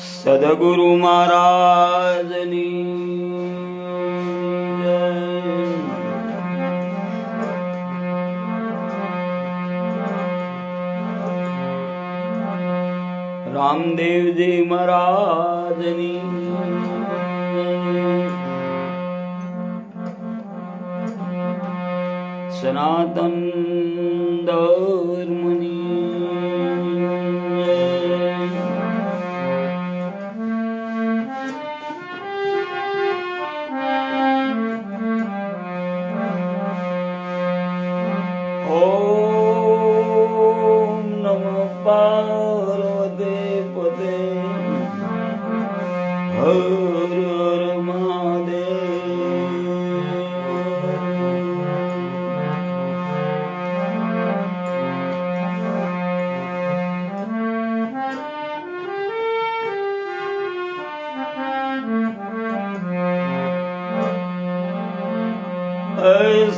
સદગુરુ મહારાજની જય. રામદેવજી મહારાજની સનાતન ધર્મની ઓમ નમઃ પાર્વતી પતે હર હર મહાદેવ.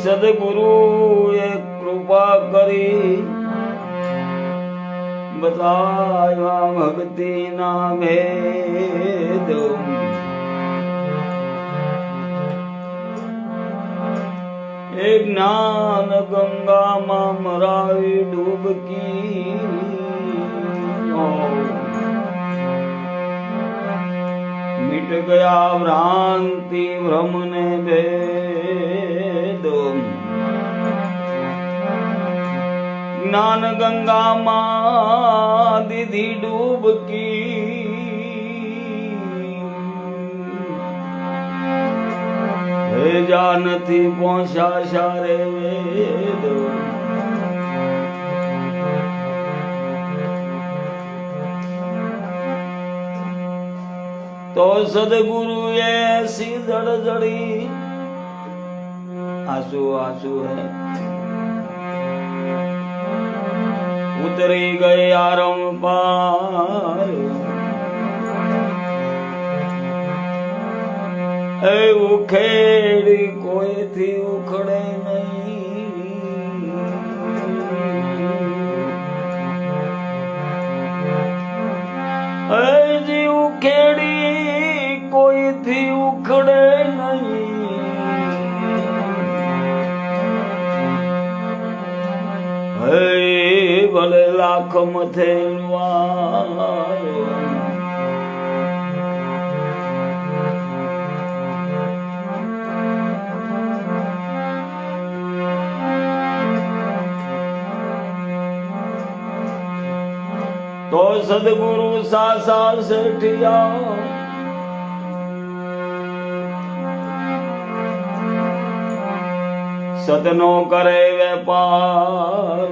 સદગુરુ એ કૃપા કરી બતાવ્યા ભક્તિ ના ભેદ. એ જ્ઞાન ગંગામાં મરાવી ડૂબકી. મિટ ગયા ભ્રાંતિ ભ્રમ ને ભેદ. જ્ઞાન ગંગામાં દીધી ડૂબકી. હે જા નથી પહોંચ્યા સારે વેદ. તો સદગુરુ એસી જડજડી આંસુ આંસુ હે ઉતરી ગઈ આરમ પાર. એ ઉખેડી કોઈથી ઉખડે નહીં. એ જી ઉખેડી કોઈથી ઉખડે નહીં. હે ભલે લાખ મથે તો સદગુરુ સાસા સેઠિયા સતનો કરે વેપાર.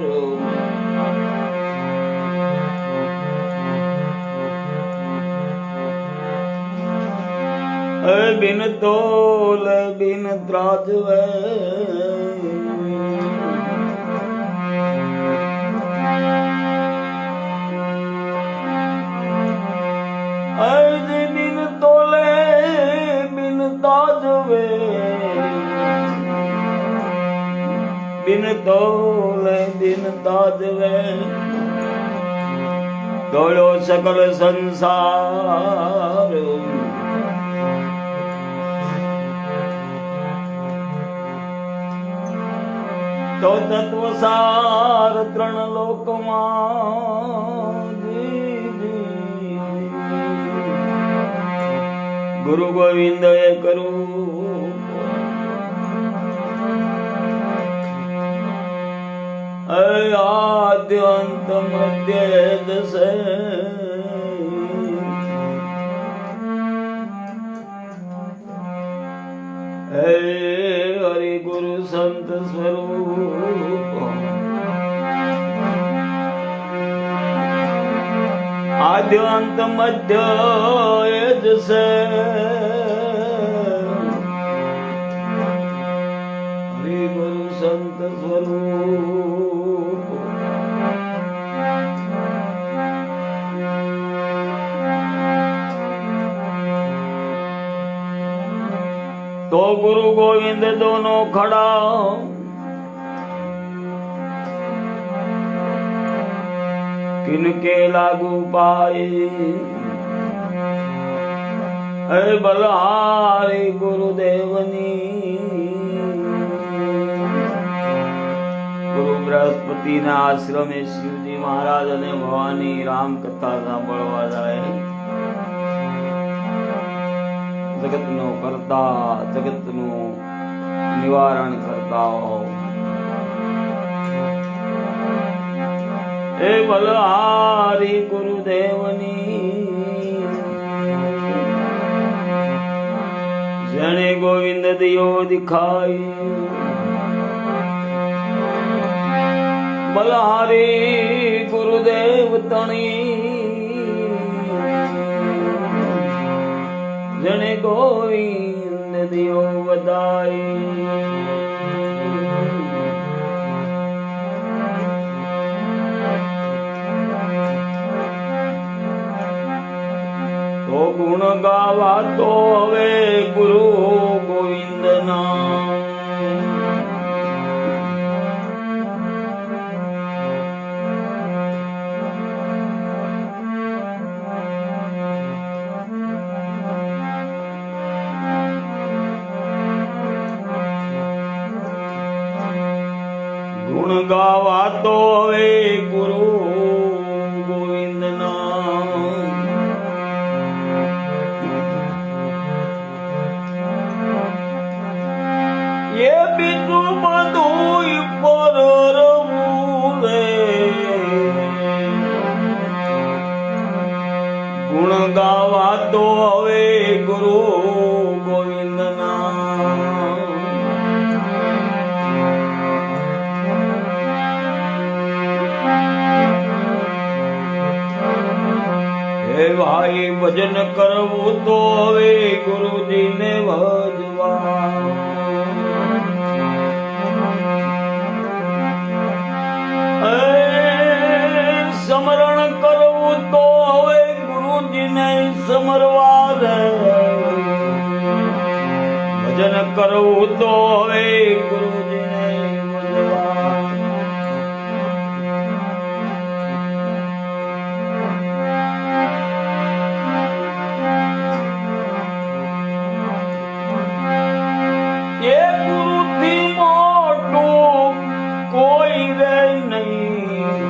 બિન તોલ બિન ત્રાજવે બિન તોલે બિન તાજવે. બિન તોલે બિન તાજવે દોડ્યો સકલ સંસાર. તો તત્વસાર ત્રણ લોકમાં ગુરુ ગોવિંદ એ કરું. આદ્યંત મધ્ય દશે હે હરિ ગુરુ સંત સ્વરૂપ. આદ્યંત મધ્ય દશે હરિ ગુરુ સંત સ્વરૂપ. तो गुरु गोविंद दोनों खड़ा किनके लागू पाए હે બલહારી ગુરુદેવની ગુરુ બૃહસ્પતિ ના આશ્રમે શિવજી મહારાજ અને ભવાની રામ કથા સાંભળવા જાય. જગત નો કરતા, જગત નું નિવારણ કરતા હો. હે બલહારી ગુરુદેવની જેણે ગોવિંદ દિયો દિખાઈ. બલહારી ગુરુદેવ તણી જેણે ગોવિંદ દિયો વધાઈ. તો ગુણ ગાવા તો હવે ગુરુ ગોવિંદ ના. ગુણ ગાવા તો હવે ગુરુ ગોવિંદ ના. એ બીજું બધું પર રવું રે. ગુણ ગાવા તો હવે ગુરુ ગોવિંદ ના. હે ભાઈ ભજન કરવું તો હવે ગુરુજીને ભજવા. સમરણ કરવું તો હવે ગુરુજીને સમરવા દે. ભજન કરવું તો હવે ગુરુજીને ભજવા. એ ગુરુથી મોટું કોઈ રે નહીં.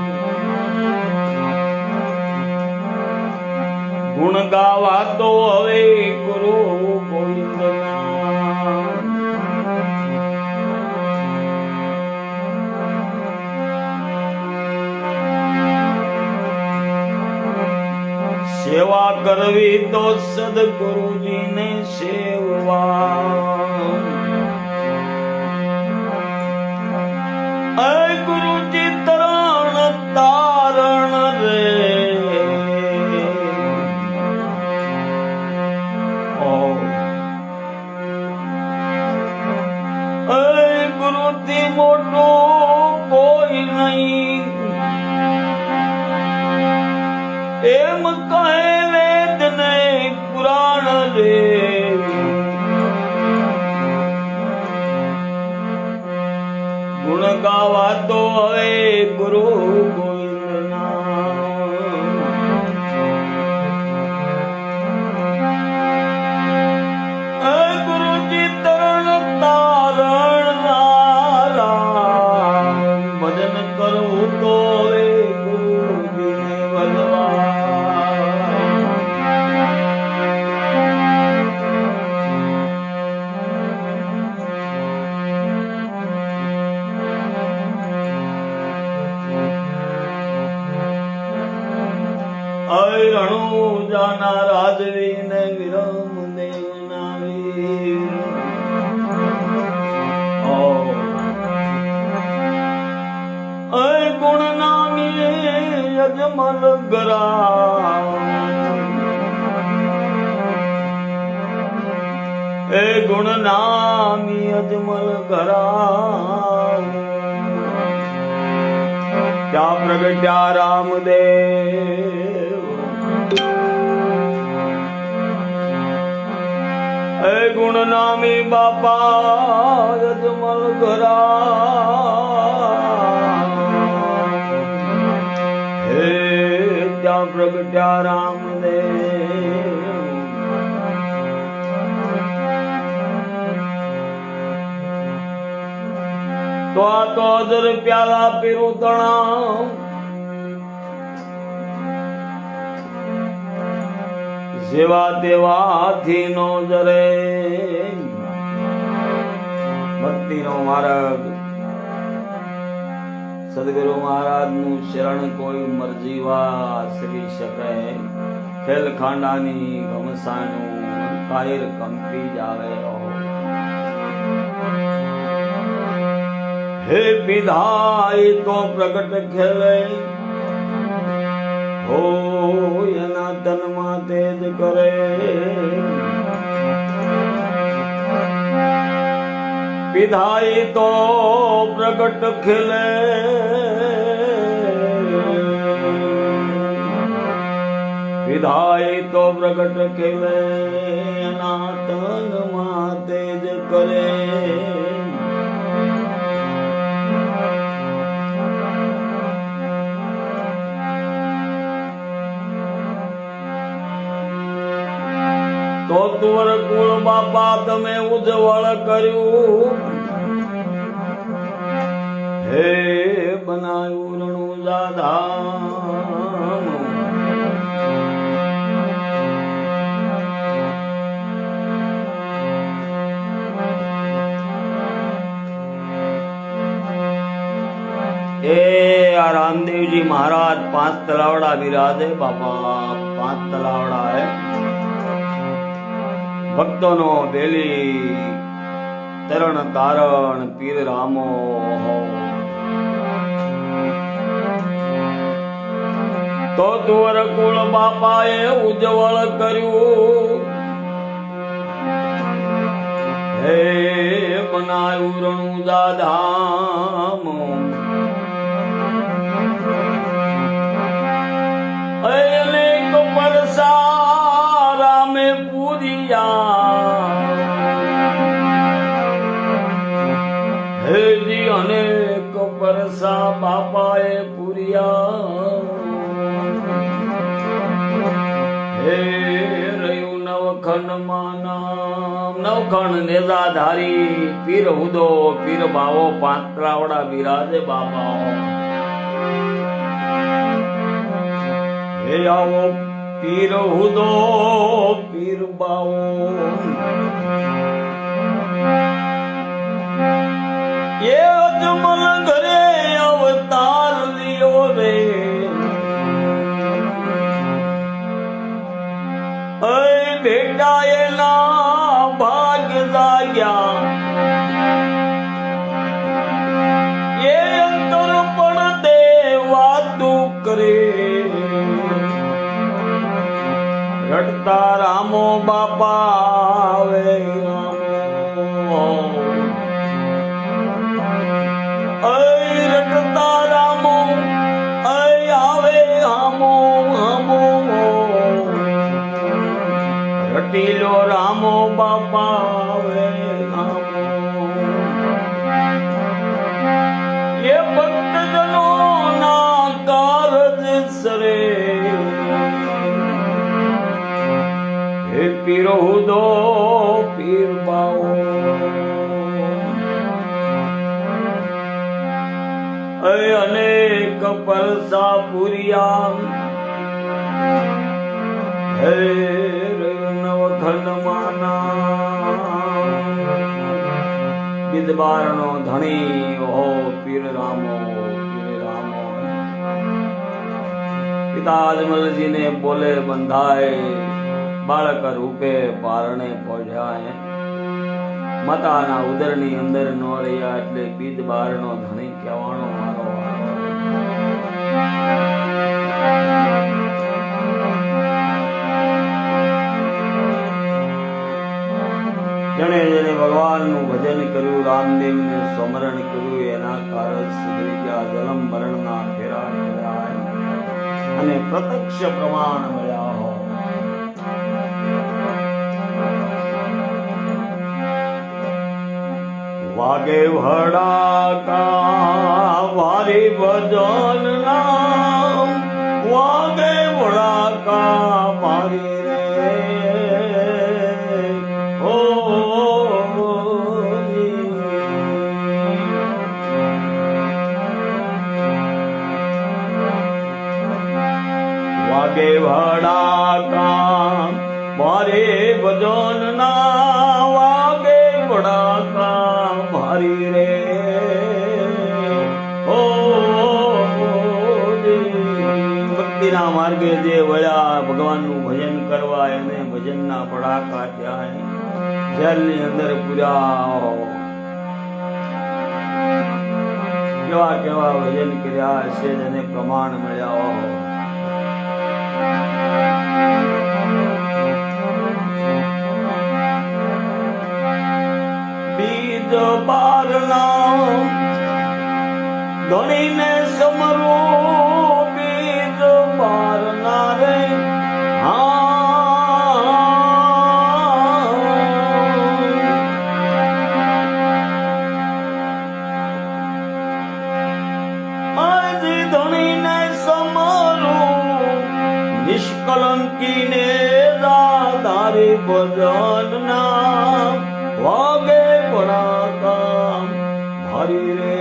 ગુણ ગાવા તો હવે ગુરુ ગોવિંદ ના. સેવા કરવી તો સદગુરુજીને સેવા. ગુરુજી તરણ તારણ રે. ગુરુથી મોટું કોઈ નહીં એમ કહે વેદ ને પુરાણ રે. ગુણ ગાવા તો હવે ગુરુ ગોવિંદ ના. ગુરુજી તરણ તારણ રામ. ભજન કરવું તો હવે ગુરુજીને ભજવા. રણુ જાના રાજવી ને વિરમ દેવ ના વીર. ગુણ નામી અજમલ ગરા. એ ગુણ નામી અજમલ ગરા. ત્યાં પ્રગટ્યા રામદેવ. હે ગુણ નામી બાપા અજમલ ગરા. હે ત્યાં પ્રગટ્યા રામદેવ. તો આ તો અદર પ્યાલા પીરું તણા જેવા તેવાથી નો જરે ભક્તિ નો માર્ગ સદગુરુ મહારાજ નું શરણ કોઈ મરજી વાસરી શકે ખેલ ખાંડાની ઘમસાનું કાયર કંપી જાવે હે વિધાય તો પ્રગટ ખેલે હો એના તનમાં તેજ કરે વિધાય તો પ્રગટ ખેલે વિધાય તો પ્રગટ ખેલે એના તનમાં તેજ કરે તો તુવર કુળ બાપા તમે ઉજ્જવળ કર્યું હે બનાયું રણુજા ધામ એ આ રામદેવજી મહારાજ 5 તલાવડા વિરાજે બાપા 5 તલાવડા હે ભક્તોનો બેલી તરણ તારણ પીર રામો તો તુવર કુળ બાપાએ ઉજ્જવળ કર્યું હે બનાયું રણુજા ધામ અનેક પરસા રામે પૂરિયા હેજી અનેક પરસા બાપાએ પૂરિયા હે રહ્યું નવખંડ નામ નવખંડ નેજાધારી પીર હુદો પીર બાવો 5 તલાવડા બિરાજે બાપા હે આવો પીર હુદો પીર બાવો એ અજમલ ઘરે અવતાર લિયો રે અય બેટા એના ભાગ જાગ્યા એ અંતર પણ દે વાતું કરે રડતા રામો બાપા આવે રડતા રામો આવે હામો હામો રટીલો રામો બાપા આવે હામો એ ભક્તજનો ના કારજ સરે હે પીર હુદો પીર બાવો અનેક પરસા પુરિયા હે નવખંડ માના ગિદબારનો ધણી હો પીર રામો પિતા અજમલજીને બોલે બંધાય બાળક રૂપે પારણે પહોંચ્યા માતાના ઉદરની અંદર નો રહ્યા એટલે બીજ બારનો ધણી કહેવાનો મારો જેણે જેણે ભગવાનનું ભજન કર્યું રામદેવનું સ્મરણ કર્યું એના કારણ સુધરી ગયા જન્મ મરણના ફેરા કર્યા અને પ્રત્યક્ષ પ્રમાણ મળ્યા હો વાગે વડાકા વારી ભજન નામ વાગે વડાકા મારી રે મારે ભજન ના વાગે બડાકા ભારી રે ઓ ભક્તિના માર્ગે જે વળ્યા ભગવાનનું ભજન કરવા એને ભજનના બડાકા ત્યાં જેલની અંદર પૂર્યા કેવા કેવા ભજન કર્યા હશે જેને પ્રમાણ મળ્યા બીજ બારના ધણીને સમરું બીજ બારના રે નિષ્કલંકીને દાદારી ભજન ના વાગે બડાકા ભારી રે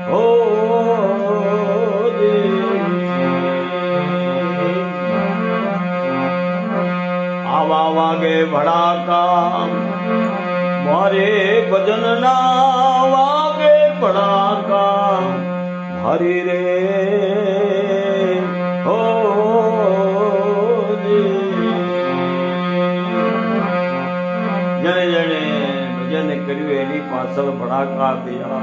હો આવા વાગે ભડાકા મારે ભજન ના વાગે બડાકા ભારી રે જણે જણે ભજન કર્યું એની પાછળ ભડાકા થયા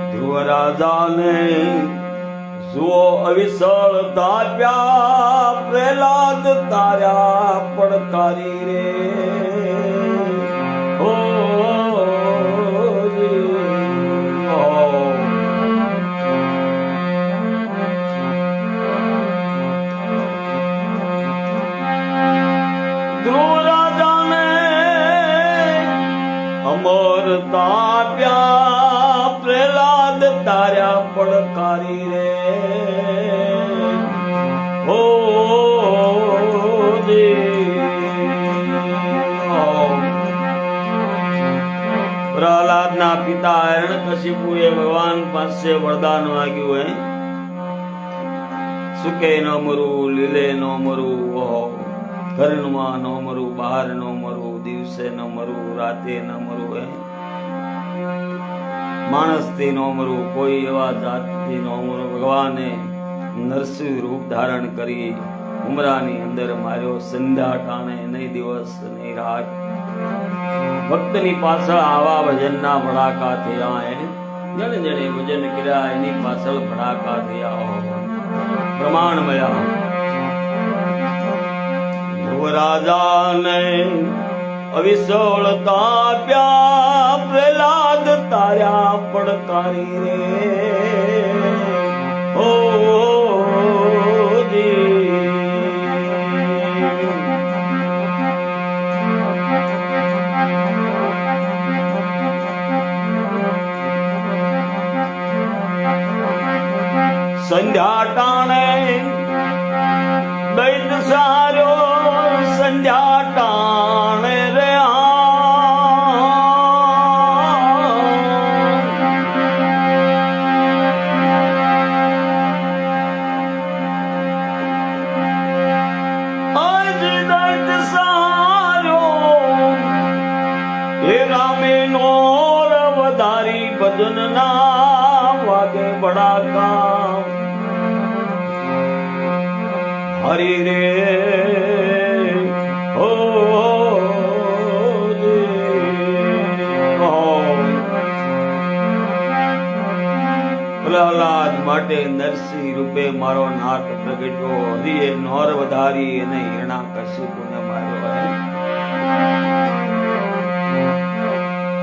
ધ્રુવ રાજાને જુઓ અવિસળ તાપ્યા પ્રહલાદ તાર્યા પડકારી રે અમર તાપ્યા પ્રહલાદ તાર્યા પડકારી રે હો પ્રહલાદ ના પિતા હિરણ્યકશિપુએ ભગવાન પાસે વરદાન માંગ્યું હે સુકે ન મરું લીલે ન મરું ઘરમાં ન મરું બહાર ન મરું દિવસે ન મરું રાતે ન મરું હે માણસથી ન મરું કોઈ એવા જાતથી ન મરું ભગવાને નરસિંહ રૂપ ધારણ કરી ઉમરાની અંદર માર્યો સંધ્યા ટાણે નહીં દિવસ નહીં રાત ભક્તની પાછળ આવા ભજનના ભડાકા થયા હે જેને જેને ભજન કર્યા એની પાછળ ભડાકા થયા પ્રમાણ મળ્યા રાજાને અવિસળ તાપ્યા પ્રહલાદ તાર્યા પડકારી રે ઓ સંધ્યા ટાણે દૈત સારો સંધ્યા ટાણે રે આજ દૈત સારો હે રામે નોર વધારી ભજન ના વાગે બડાકા હરી રે હો પ્રહલાદ માટે નરસિંહ રૂપે મારો નાથ પ્રગટ્યો હરિએ નોર વધારી અને હિરણ્યકશિપુને માર્યો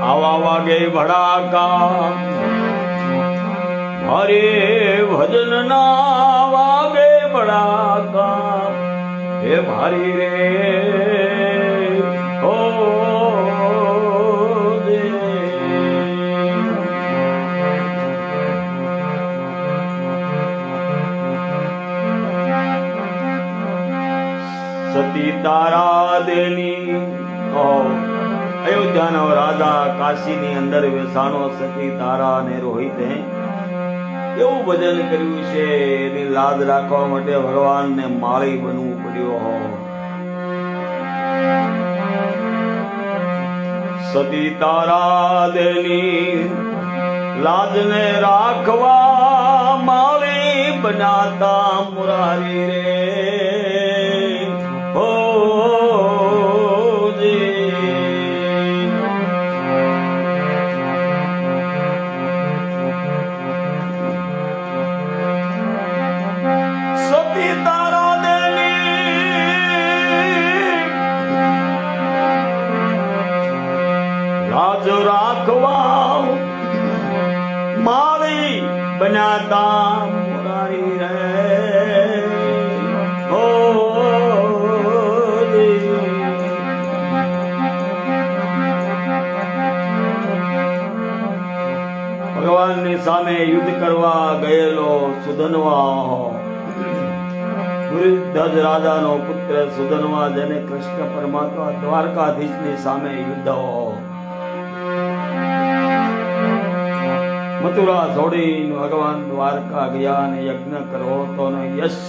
આવા વાગે ભડાકા હરે ભજન ના વાગે બડાકા હે ભારી રે હો સતી તારા દેની અયોધ્યા અયોધ્યાનો રાજા કાશીની અંદર વેસાણો સતી તારા ને રોહિત કેવું ભજન કર્યું છે. એની લાજ રાખવા માટે ભગવાનને માળી બનવું પડ્યું. સતી તારા દેની લાજને રાખવા માળી બનાતા મુરારી રે. હો રાખવા માળી બનાતા મુરારી રે. હો ભગવાનની સામે યુદ્ધ કરવા ગયેલો સુધનવા, વૃદ્ધ રાજાનો પુત્ર સુધનવા, જેને કૃષ્ણ પરમાત્મા દ્વારકાધીશની સામે યુદ્ધ મથુરા છોડીને ભગવાન દ્વારકા ગયા અને યજ્ઞ કરવો તો યશ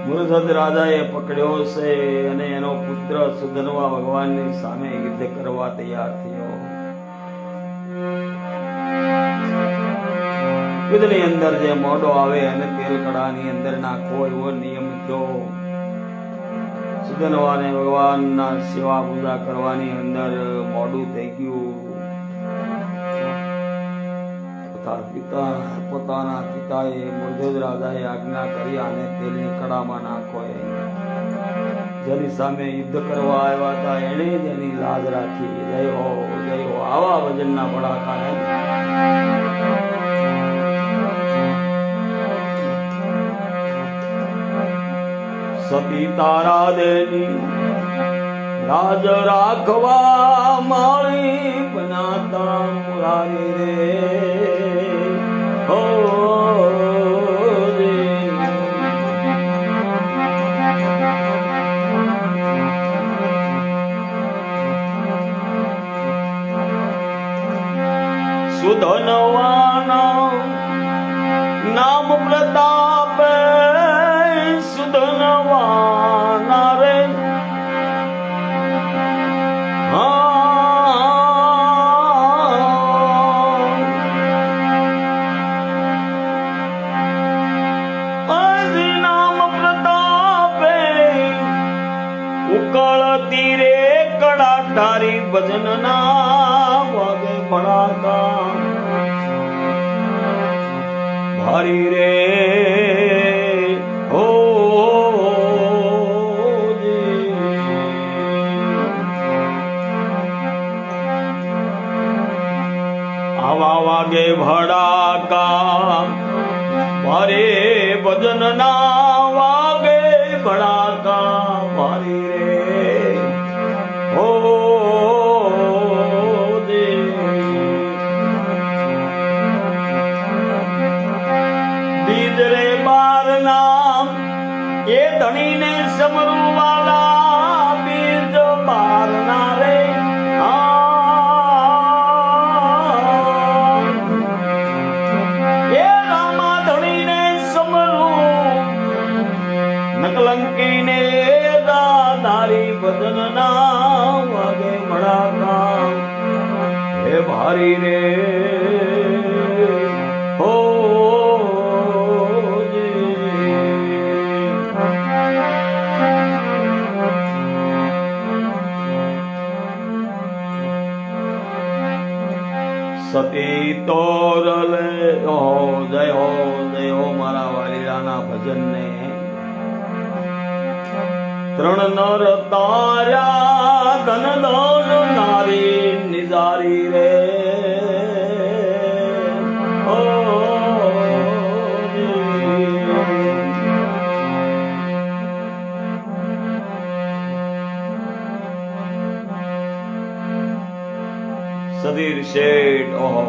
વૃદ્ધ રાજાએ પકડ્યો છે અને એનો પુત્ર સુધનવા ભગવાનની સામે યુદ્ધ કરવા તૈયાર થયો. યુદ્ધની અંદર જે મોઢો આવે અને તેલ કડાની અંદર નાખવો એવો નિયમ થયો. સુધનવાને ભગવાનના સેવા પૂજા કરવાની અંદર મોડું થઈ ગયું. પોતાના પિતાએ મૃધ્યોજ રાજાએ આજ્ઞા કરી અને તેલની કડામાં નાખો. જેની સામે યુદ્ધ કરવા આવ્યા હતા એને જ એની લાજ રાખી. જય હો જય હો. આવા ભજનના ભડાકા સતી તારા દેની લાજ રાખવા માળી બનાતા મુરારી રે. હો સુધનવાના નામ પ્રતાપ સુધનવાના રે. ઉકળતી રે કડા તારી ભજન ના વાગે ભડાકા ભારી રે. હો આવા વાગે ભડાકા ભારે ભજન ના વાગે ભડાકા ભારી રે. હો બીજ રે બાર નામ એ ધણીને સમરું વાલા બીજ બાર ના રે. એ રામા ધણીને સમરું નકલંકીને દાદારી ભજન ના વાગે ભડાકા હે ભારી રે. હો સતી તોરલે. હો જય હો જય હો મારા વાલીલાના ભજનને. ત્રણ નર તાર્યા ધન ધન નારી નિજારી રે. હો સદીર શેઠ ઓહો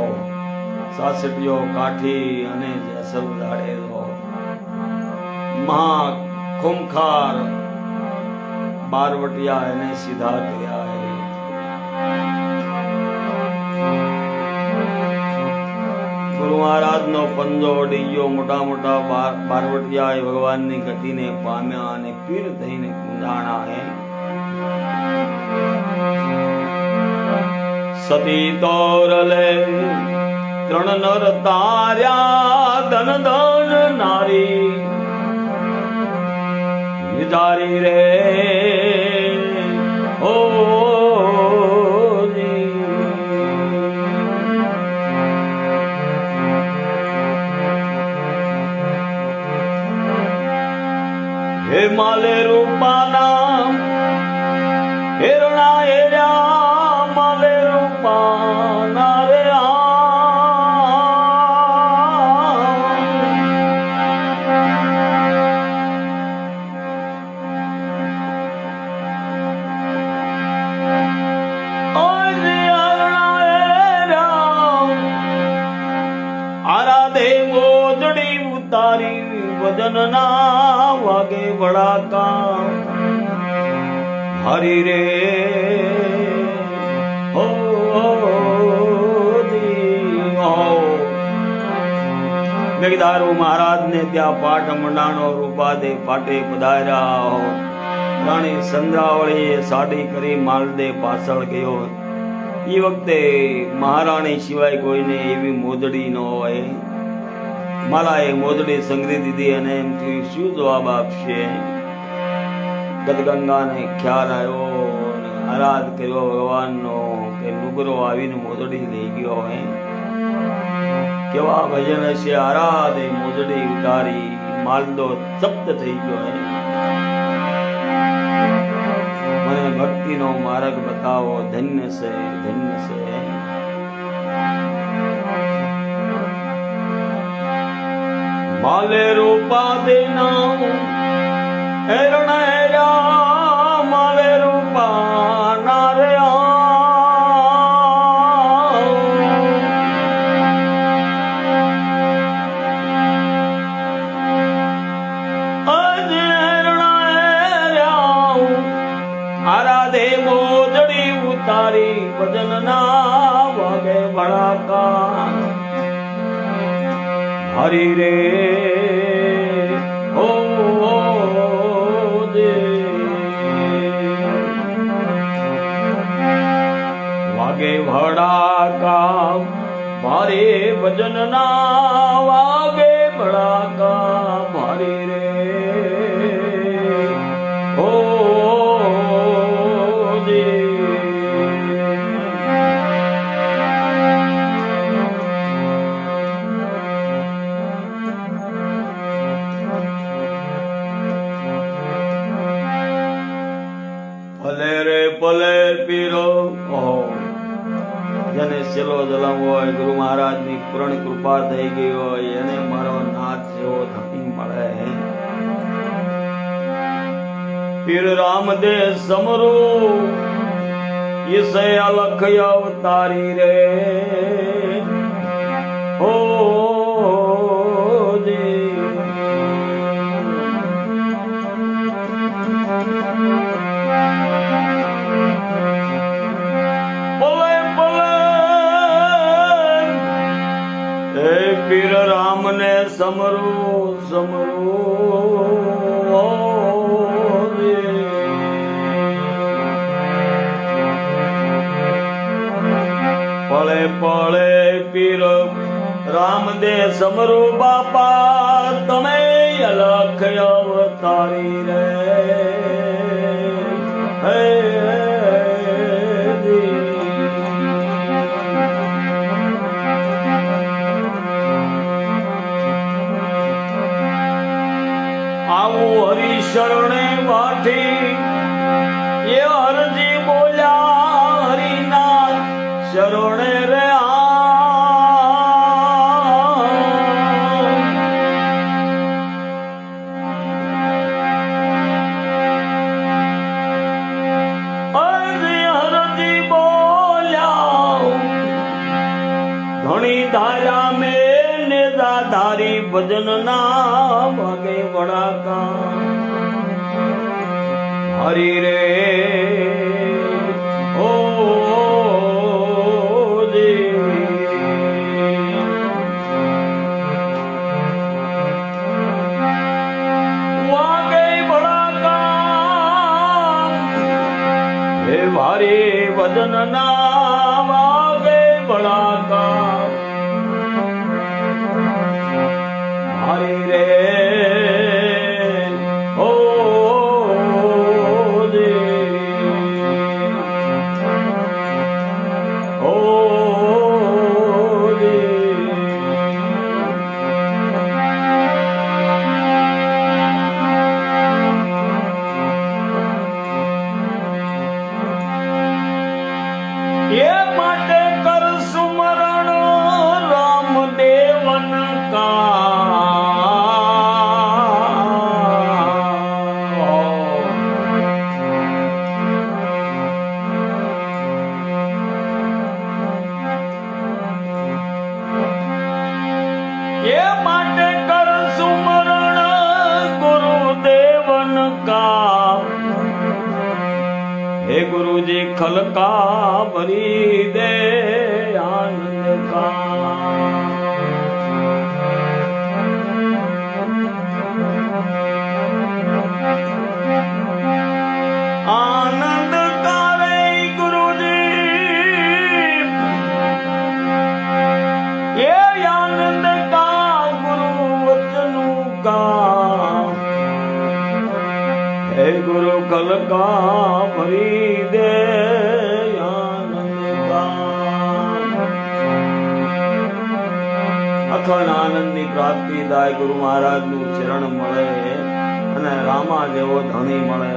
સાસટીઓ કાઠી અને જેસલ દાડે મહા ખૂંખાર બારવટિયા એને સીધા કર્યા હે. ગુરુ મહારાજ નો પંજો વળી ગયો. મોટા મોટા બારવટિયા એ ભગવાનની ગતિને પામ્યા અને પીર થઈને કુંજાણા હે. સતી તોરલે ત્રણ નર તાર્યા ધન ધન નારી વિચારી રે હો હે માલે રૂપાના હેરણા હેર્યા માલે રૂપાના રે તારી વદન ના વાગે વડાકા હરી રે હો મેઘદારુ મહારાજ ને ત્યાં પાઠ મંડાણો રૂપાદે પાટે પધાર્યા. રાણી સંદ્રાવળીએ સાડી કરી માલદે પાછળ ગયો. એ વખતે મહારાણી સિવાય કોઈને એવી મોદડી ન હોય. માલાએ મોદડી સંગરી દીધી અને એમ થયું શું જવાબ આપશે. ગદગંગાને ખ્યાલ આવ્યો અને આરાધ કર્યો ભગવાનનો કે નુગરો આવીને મોદડી લઈ ગયો હે. કેવા ભજન હશે. આરાધે મોદડી ઉતારી માલદો સપ્ત થઈ ગયો હે. મને ભક્તિનો માર્ગ બતાવો. ધન્ય છે ધન્ય છે. માલે રૂપા દેના હેરણ હેરા માલે રૂપા નારે આરાધે મોદડી ઉતારી ભજન ના વાગે ભડાકા હરી રે હો દે વાગે ભડાકા ભારે ભજન ના વાગે ભડાકા ભારે રે હો દે. ભલે રે ભલે પીરો જેને છેલ્લો જલમ હોય, ગુરુ મહારાજ ની પૂર્ણ કૃપા થઈ ગઈ હોય, એને મારો નાથ જેવો ધણી મળે. પીર રામદે સમરો ઈસે અલખ અવતારી રે હો દે. પીર રામ ને સમરો સમરો પળે પળે પીર રામ દે સમરો બાપા તમે અલખ અવતારી રે હે. હરી શરણે વાઠી એ હરજી બોલ્યા હરિના શરણે રે હરજી બોલ્યા ધણી ધારા મેં ધારી ભજન ના વાગે વડાકા હરિ રે ઓ ભારે વદન ના વાગે ભળાકા ભારે રે ઓ દે ઓ દે એ માટે કર સુમરણ રામદેવન એ માટે કર સુમરણ ગુરુદેવન કા हे गुरु जी खलका भरी दे आनंद का आनंद का रे गुरु जी ये आनंद का गुरु वचनु का हे गुरु खलका भरी दे आनंद का અખંડ આનંદની પ્રાપ્તિ થાય ગુરુ મહારાજનું શરણ મળે અને રામા જેવો ધણી મળે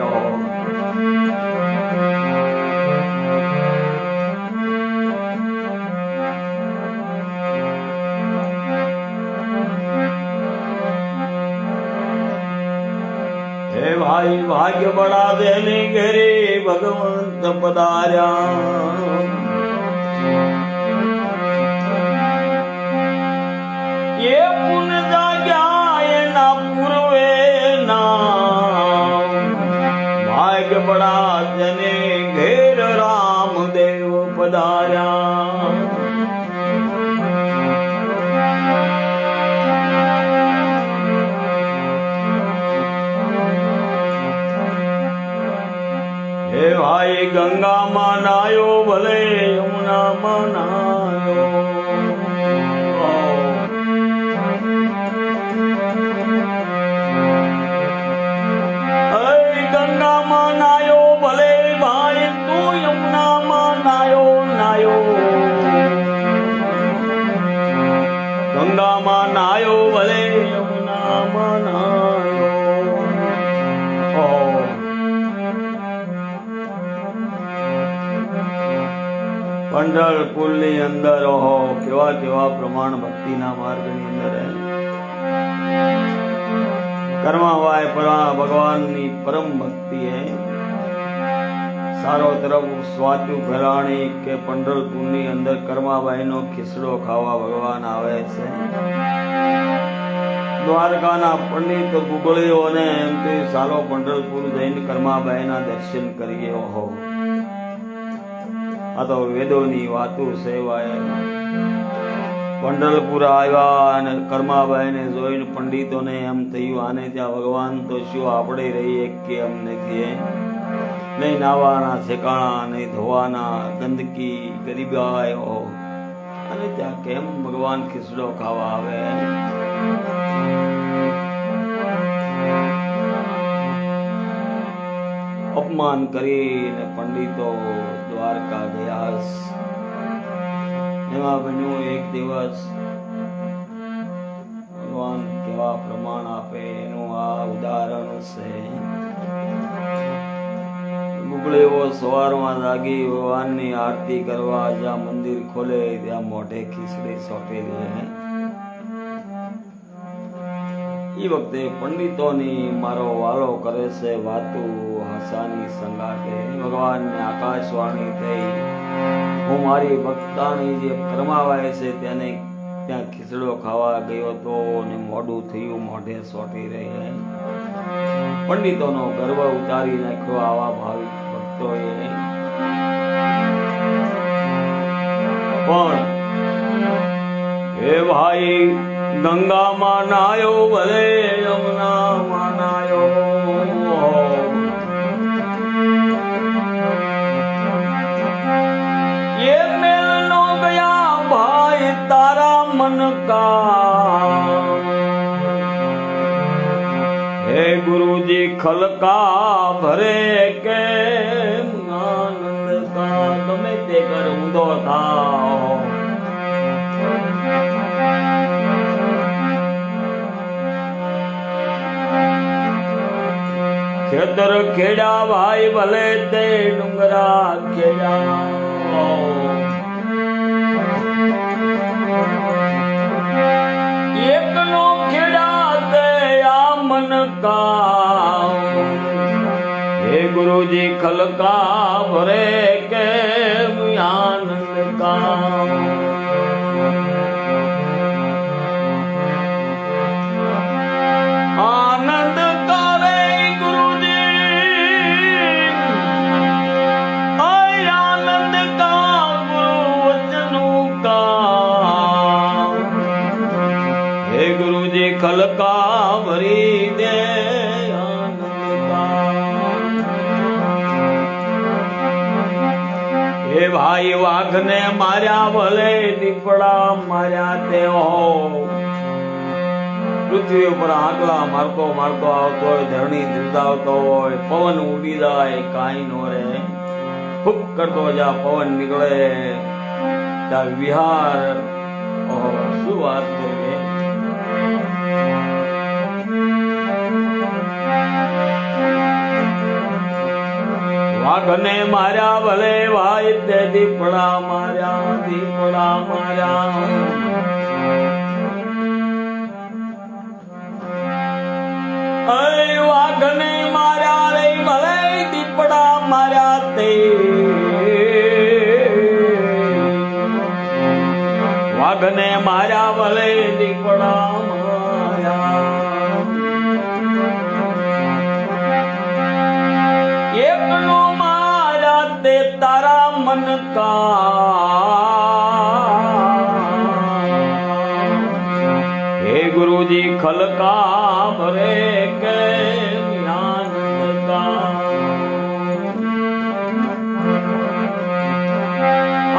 હે ભાઈ ભાગ્ય બળા દેને ઘેરે ભગવંત પધાર્યા એ પુન જાગ્યા એના પૂર્વે ના ભાગ્ય બળા દેને ઘેર રામદેવ પધાર્યા હે ભાઈ ગંગામાં નાયો ભલે યમુનામાં નાયો ગંગામાં નાયો ભલે ભાઈ તું યમુનામાં નાયો ગંગામાં નાયો ભલે યમુનામાં નાયો પંઢરપુર ની અંદર કેવા કેવા પ્રમાણ ભક્તિના માર્ગની અંદર કર્માવાય ભગવાનની પરમ ભક્તિ હે સારો તરફ સ્વાત્યુ ફેરાણી કે પંઢરપુર ની અંદર કર્માબાઈ નો ખીસડો ખાવા ભગવાન આવે છે દ્વારકાના પંડિત ગુગળીઓને એમ કે સારો પંઢરપુર જઈને કર્માબાઈ ના દર્શન કરીએ હો આ તો વેદોની વાતો સેવાય પંઢરપુર આવ્યા અને કર્માબાઈને જોઈને પંડિતોને એમ થયું આને ત્યાં ભગવાન તો શું આપણે રહીએ કે એમ નથી નહીં નાવાના ઠેકાણા નહીં ધોવાના ગંદકી ગરીબાયો અને ત્યાં કેમ ભગવાન ખીસડો ખાવા આવે અપમાન કરીને પંડિતો દ્વારકા ગયા એમાં બન્યું એક દિવસ ભગવાન કેવા પ્રમાણ આપે એનું આ ઉદાહરણ છે ગુગળેવો સવારમાં જાગી ભગવાનની આરતી કરવા જ્યાં મંદિર ખોલે ત્યાં મોઢે ખીચડી સોટેલી એ વખતે પંડિતોની મારો વાલો કરે છે વાતો હસાની સંગાતે ભગવાનને આકાશવાણી થઈ હું મારી ભક્તાની જે પરમાવાય છે તેને ત્યાં ખીચડો ખાવા ગયો હતો અને મોઢું થયું મોઢે સોટી રહી પંડિતોનો ગર્વ ઉતારી નાખ્યો આવા ભાવિક ભક્તોએ. પણ હે ભાઈ, ગંગામાં નાયો ભલે યમુનામાં નાયો, ये मिल नो गया भाई तारा मन का. हे गुरुजी खलका भरे के आनंद का. તમે તે કર ઊંધો થાઓ. ખેતર ખેડા ભાઈ ભલે તે ડુંગરા ખેડા, એકનો ખેડા તે આ મન કા. હે ગુરુજી ખલકા ભરે કે આનંદ કા. આનંદ કરે ગુરુજી, આનંદ કા ગુરુ વચનું કા. હે ગુરુજી ખલકા ભરી દે આનંદ કા. હે ભાઈ, વાઘને માર્યા ભલે દીપડા માર્યા તે હો. પૃથ્વી ઉપર આંકડા મારતો મારતો આવતો હોય, ધરણી ધૂતાવતો હોય, પવન ઉડી જાય કાંઈ નો રે. ફૂક કરતો જા પવન નીકળે ત્યાં વિહાર. શું વાત છે. વાઘને માર્યા ભલે ભાઈ તે દીપડા માર્યા, દીપડા માર્યા. વાઘને માર્યા રે ભલે દીપડા માર્યા તે. વાઘને માર્યા ભલે દીપડા માર્યા. એકનો માર્યા તે તારા મન કા. હે ગુરુજી ખલકા ભરે કે આનંદ કા.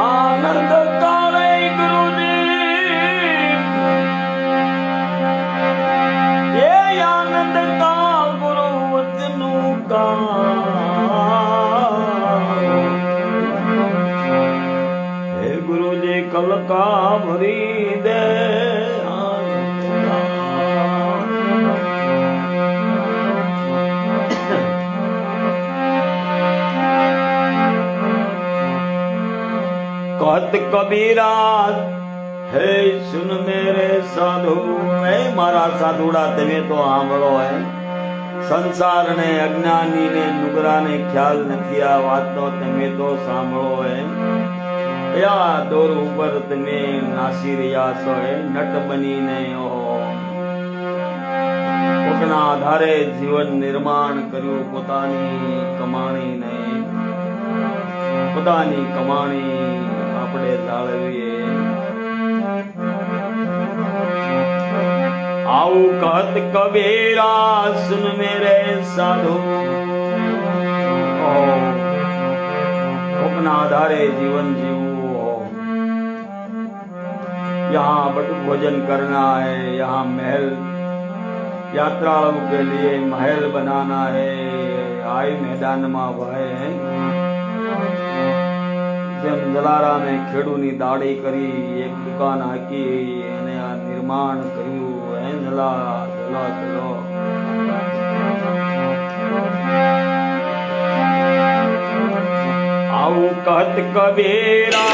આનંદ કા રે ગુરુજી, એ આનંદ કા ગુરુ વચનું કા. હે ગુરુજી ખલકા ભરી દે कहत कबीरा. हे सुन मेरे साधु, हे मारा साधुड़ा તમે તો સાંભળો. હે સંસાર ને અજ્ઞાની ને નુગરા ને ખ્યાલ નથી આ વાતનો, તમે તો સાંભળો. હે યા દોર ઉપર તમે નાસી રહ્યા છો. હે નટ બનીને કોકના આધારે જીવન નિર્માણ કર્યું. પોતાની કમાણી ને પોતાની કમાણી આપણે જાળવીએ. આવું કહત કબીરા સુન મેરે સાધુ. કોકના આધારે જીવન જીવવું. यहाँ बटुक भोजन करना है, यहाँ महल यात्राओं के लिए महल बनाना है. आई मैदान में भाई है જેમ જલારામે ખેડૂની દાડી કરી, એક દુકાન હાકી અને આ નિર્માણ કર્યું. હે જલા જલા ચલો. આવું કહત કબીરા.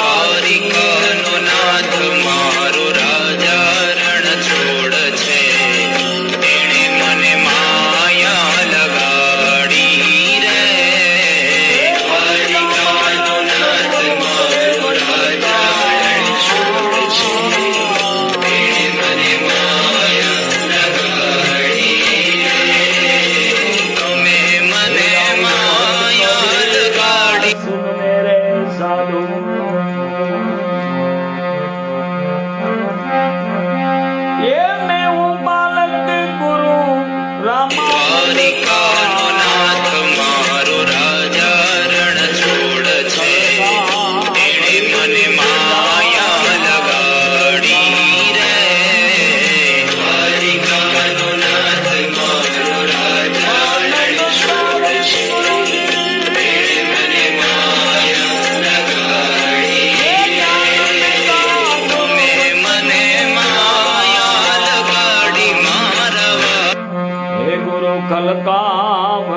નાથ મારો રાજા રણ છોડ છે, એને મને માયા લગાડી રે.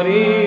કરી